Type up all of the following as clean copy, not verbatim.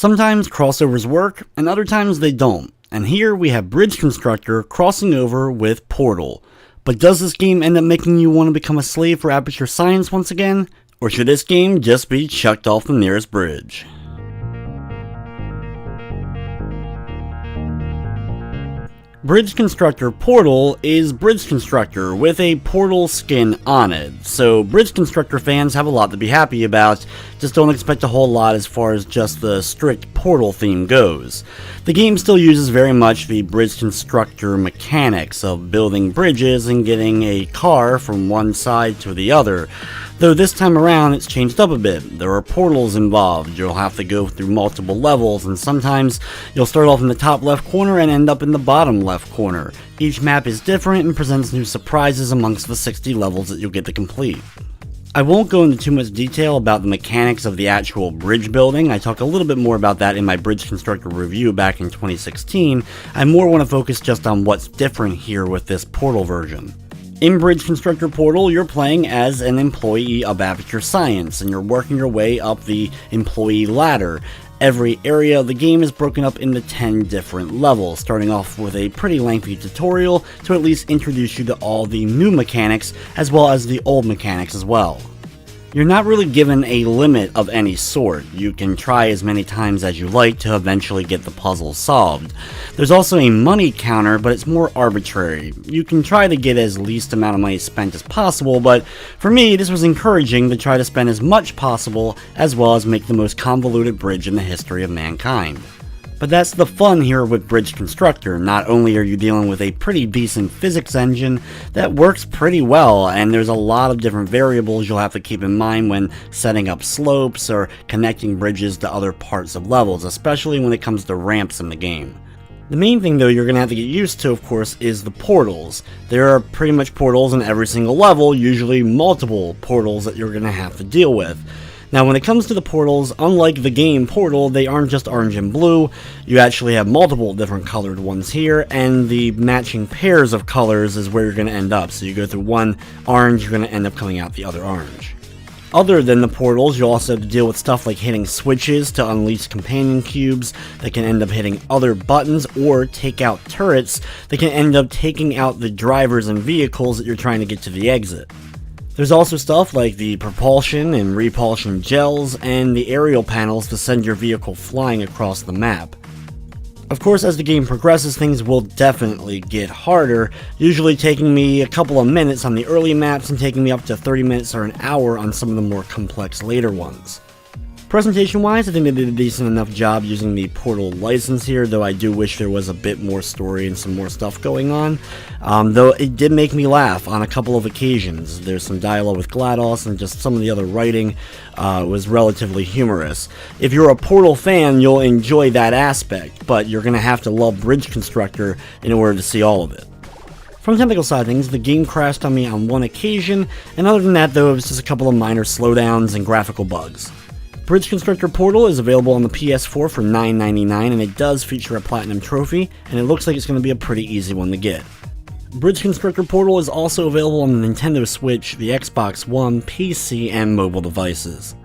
Sometimes crossovers work, and other times they don't. And here we have Bridge Constructor crossing over with Portal. But does this game end up making you want to become a slave for Aperture Science once again? Or should this game just be chucked off the nearest bridge? Bridge Constructor Portal is Bridge Constructor with a Portal skin on it, so Bridge Constructor fans have a lot to be happy about, just don't expect a whole lot as far as just the strict Portal theme goes. The game still uses very much the Bridge Constructor mechanics of building bridges and getting a car from one side to the other. Though this time around it's changed up a bit. There are portals involved, you'll have to go through multiple levels, and sometimes you'll start off in the top left corner and end up in the bottom left corner. Each map is different and presents new surprises amongst the 60 levels that you'll get to complete. I won't go into too much detail about the mechanics of the actual bridge building. I talk a little bit more about that in my Bridge Constructor review back in 2016. I more want to focus just on what's different here with this Portal version. In Bridge Constructor Portal, you're playing as an employee of Aperture Science, and you're working your way up the employee ladder. Every area of the game is broken up into 10 different levels, starting off with a pretty lengthy tutorial to at least introduce you to all the new mechanics, as well as the old mechanics as well. You're not really given a limit of any sort. You can try as many times as you like to eventually get the puzzle solved. There's also a money counter, but it's more arbitrary. You can try to get as least amount of money spent as possible, but for me this was encouraging to try to spend as much possible, as well as make the most convoluted bridge in the history of mankind. But that's the fun here with Bridge Constructor. Not only are you dealing with a pretty decent physics engine that works pretty well, and there's a lot of different variables you'll have to keep in mind when setting up slopes or connecting bridges to other parts of levels, especially when it comes to ramps in the game. The main thing though you're going to have to get used to, of course, is the portals. There are pretty much portals in every single level, usually multiple portals that you're going to have to deal with. Now when it comes to the portals, unlike the game Portal, they aren't just orange and blue. You actually have multiple different colored ones here, and the matching pairs of colors is where you're going to end up. So you go through one orange, you're going to end up coming out the other orange. Other than the portals, you'll also have to deal with stuff like hitting switches to unleash companion cubes that can end up hitting other buttons, or take out turrets that can end up taking out the drivers and vehicles that you're trying to get to the exit. There's also stuff like the propulsion and repulsion gels and the aerial panels to send your vehicle flying across the map. Of course, as the game progresses, things will definitely get harder, usually taking me a couple of minutes on the early maps and taking me up to 30 minutes or an hour on some of the more complex later ones. Presentation-wise, I think they did a decent enough job using the Portal license here, though I do wish there was a bit more story and some more stuff going on. Though it did make me laugh on a couple of occasions. There's some dialogue with GLaDOS, and just some of the other writing was relatively humorous. If you're a Portal fan, you'll enjoy that aspect, but you're going to have to love Bridge Constructor in order to see all of it. From the technical side of things, the game crashed on me on one occasion, and other than that though, it was just a couple of minor slowdowns and graphical bugs. Bridge Constructor Portal is available on the PS4 for $9.99, and it does feature a Platinum Trophy, and it looks like it's going to be a pretty easy one to get. Bridge Constructor Portal is also available on the Nintendo Switch, the Xbox One, PC, and mobile devices.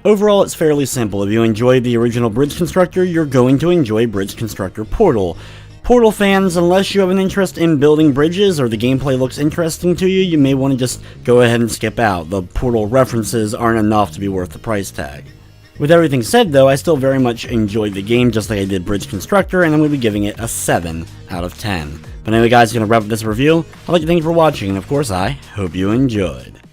Overall, it's fairly simple. If you enjoyed the original Bridge Constructor, you're going to enjoy Bridge Constructor Portal. Portal fans, unless you have an interest in building bridges or the gameplay looks interesting to you, you may want to just go ahead and skip out. The Portal references aren't enough to be worth the price tag. With everything said though, I still very much enjoyed the game just like I did Bridge Constructor, and I'm going to be giving it a 7 out of 10. But anyway guys, going to wrap up this review. I'd like to thank you for watching, and of course I hope you enjoyed.